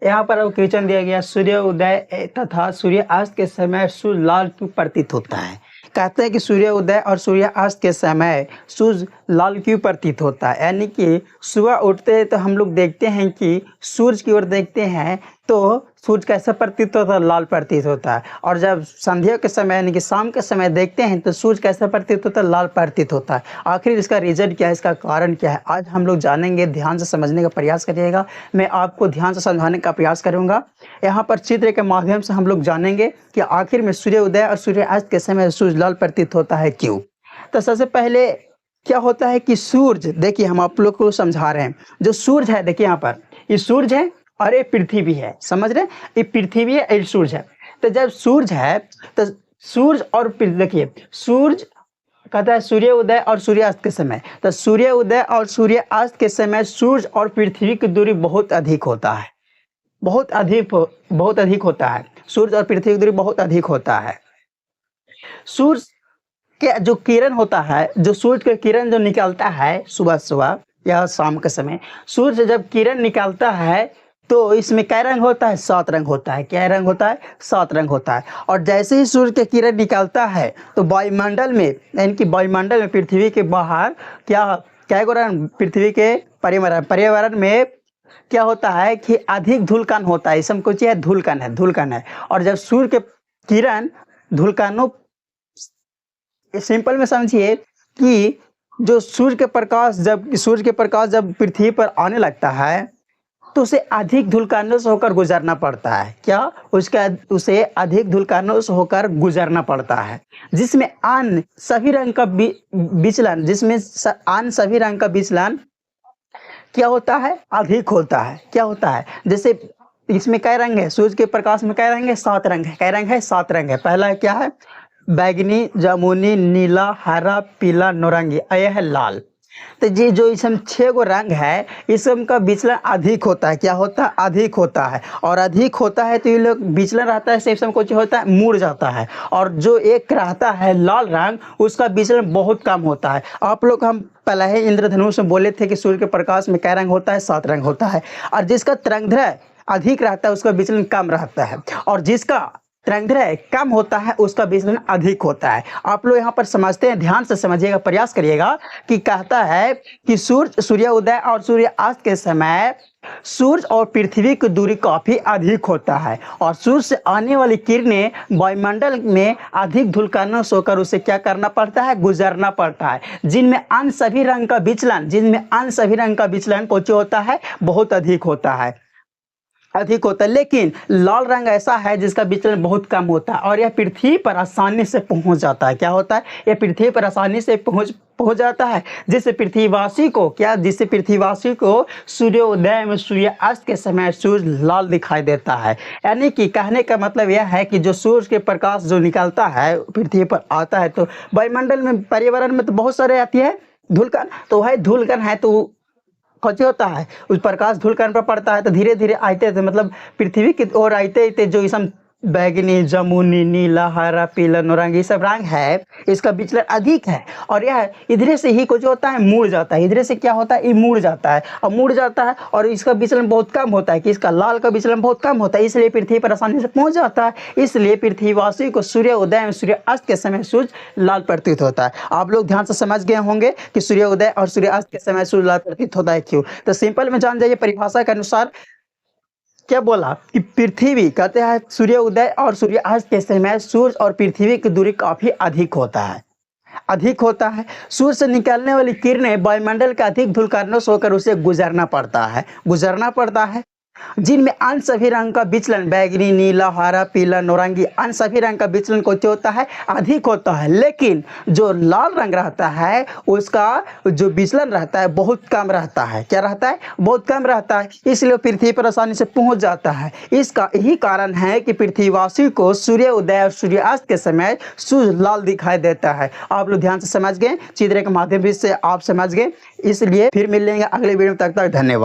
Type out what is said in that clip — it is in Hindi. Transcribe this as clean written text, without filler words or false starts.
यहाँ पर अब क्वेश्चन दिया गया, सूर्य उदय तथा सूर्यास्त के समय सूर्य लाल क्यों प्रतीत होता है। कहते हैं कि सूर्य उदय और सूर्यास्त के समय सूर्य लाल क्यों प्रतीत होता है, यानी कि सुबह उठते हैं तो हम लोग देखते हैं कि सूर्य की ओर देखते हैं तो सूर्य कैसा प्रतीत होता है, लाल प्रतीत होता है। और जब संध्या के समय यानी कि शाम के समय देखते हैं तो सूर्य कैसा प्रतीत होता है, लाल प्रतीत होता है। आखिर इसका रीज़न क्या है, इसका कारण क्या है, आज हम लोग जानेंगे। ध्यान से समझने का प्रयास करिएगा, मैं आपको ध्यान से समझाने का प्रयास करूँगा। यहाँ पर चित्र के माध्यम से हम लोग जानेंगे कि आखिर में सूर्य उदय और सूर्यास्त के समय सूर्य लाल प्रतीत होता है क्यों। तो सबसे पहले क्या होता है कि सूर्य, देखिए हम आप लोग को समझा रहे हैं, जो सूर्य है देखिए यहाँ पर ये सूर्य है और ये पृथ्वी भी है, समझ रहे हैं, ये पृथ्वी है ये सूर्य है। तो जब सूर्य है तो सूर्य और देखिए सूर्य कहता है सूर्य उदय और सूर्यास्त के समय, तो सूर्य उदय और सूर्यास्त के समय सूर्य और पृथ्वी की दूरी बहुत अधिक होता है, बहुत अधिक होता है। सूर्य और पृथ्वी की दूरी बहुत अधिक होता है। सूर्य के जो किरण होता है, जो सूर्य के किरण जो निकलता है सुबह सुबह या शाम के समय, सूर्य से जब किरण निकलता है तो इसमें क्या रंग होता है, 7 रंग होता है। क्या रंग होता है, 7 रंग होता है। और जैसे ही सूर्य के किरण निकलता है तो वायुमंडल में, यानी कि वायुमंडल में पृथ्वी के बाहर क्या रंग, पृथ्वी के पर्यावरण में क्या होता है कि अधिक धूलकण होता है। इसमें कुछ है, धूलकण है। और जब सूर्य के किरण धूलकणों, सिंपल में समझिए कि जो सूर्य के प्रकाश जब पृथ्वी पर आने लगता है तो उसे अधिक धूलकणों से होकर गुजरना पड़ता है। क्या उसे अधिक धूलकणों से होकर गुजरना पड़ता है, जिसमें अन्य सभी रंग का विचलन क्या होता है, अधिक होता है। क्या होता है, जैसे इसमें क्या रंग है, सूर्य के प्रकाश में क्या रंग है, 7 रंग है। क्या रंग है, 7 रंग है। पहला क्या है, बैगनी, जामुनी, नीला, हरा, पीला, नारंगी, यह है लाल। तो ये जो इसमें 6 गो रंग है, इसका विचलन अधिक होता है। क्या होता है, अधिक होता है। और अधिक होता है तो ये लोग विचलन रहता है, सिस्टम कुछ होता है, मुड़ जाता है। और जो एक रहता है लाल रंग, उसका विचलन बहुत कम होता है। आप लोग हम पहले ही इंद्रधनुष में बोले थे कि सूर्य के प्रकाश में क्या रंग होता है, 7 रंग होता है। और जिसका तरंगदैर्घ्य अधिक रहता है उसका विचलन कम रहता है, और जिसका तरंगदैर्घ्य कम होता है उसका विचलन अधिक होता है। आप लोग यहाँ पर समझते हैं, ध्यान से समझिएगा, प्रयास करिएगा कि कहता है कि सूर्य उदय और सूर्यास्त के समय सूर्य और पृथ्वी की दूरी काफी अधिक होता है, और सूर्य से आने वाली किरणें वायुमंडल में अधिक धूलकणों से होकर उसे क्या करना पड़ता है, गुजरना पड़ता है, जिनमें अन्य सभी रंग का विचलन कुछ होता है, बहुत अधिक होता है। लेकिन लाल रंग ऐसा है जिसका विचलन बहुत कम होता है, और यह पृथ्वी पर आसानी से पहुंच जाता है। क्या होता है, यह पृथ्वी पर आसानी से पहुंच जाता है, जिससे पृथ्वीवासी को सूर्योदय में सूर्यास्त के समय सूर्य लाल दिखाई देता है। यानी कि कहने का मतलब यह है कि जो सूर्य के प्रकाश जो निकलता है पृथ्वी पर आता है, तो वायुमंडल में, पर्यावरण में तो बहुत सारे आती है धूलकण, तो वह धूलकण है तो कुछ होता है, उस प्रकाश धूलकण पर पड़ता है तो धीरे धीरे आते थे, मतलब पृथ्वी की ओर आते जो इसम बैगनी, जामुनी, नीला, हरा, पीला, नारंगी सब रंग है, इसका विचलन अधिक है। और यह इधर से ही कुछ होता है, मुड़ जाता है। इधर से क्या होता है, ये मुड़ जाता है और इसका विचलन बहुत कम होता है, कि इसका लाल का विचलन बहुत कम होता है, इसलिए पृथ्वी पर आसानी से पहुंच जाता है। इसलिए पृथ्वीवासी को सूर्य उदय और सूर्यास्त के समय सूर्य लाल प्रतीत होता है। आप लोग ध्यान से समझ गए होंगे कि सूर्य उदय और सूर्यास्त के समय सूर्य लाल प्रतीत होता है क्यों। तो सिंपल में जान जाइए, परिभाषा के अनुसार क्या बोला कि पृथ्वी, कहते हैं सूर्य उदय और सूर्यास्त के समय सूर्य और पृथ्वी की दूरी काफी अधिक होता है। सूर्य से निकलने वाली किरणें वायुमंडल के अधिक धूलकणों से होकर उसे गुजरना पड़ता है, जिनमें अन्य सभी रंग का विचलन, बैगनी, नीला, हरा, पीला, नारंगी, अन्य सभी रंग का विचलन कुछ होता है, अधिक होता है। लेकिन जो लाल रंग रहता है उसका जो विचलन रहता है बहुत कम रहता है। क्या रहता है, बहुत कम रहता है, इसलिए पृथ्वी पर आसानी से पहुंच जाता है। इसका यही कारण है कि पृथ्वीवासी को सूर्य उदय और सूर्यास्त के समय सूर्य लाल दिखाई देता है। आप लोग ध्यान से समझ गए, चित्र के माध्यम से आप समझ गए, इसलिए फिर मिलेंगे अगले वीडियो में। तक धन्यवाद।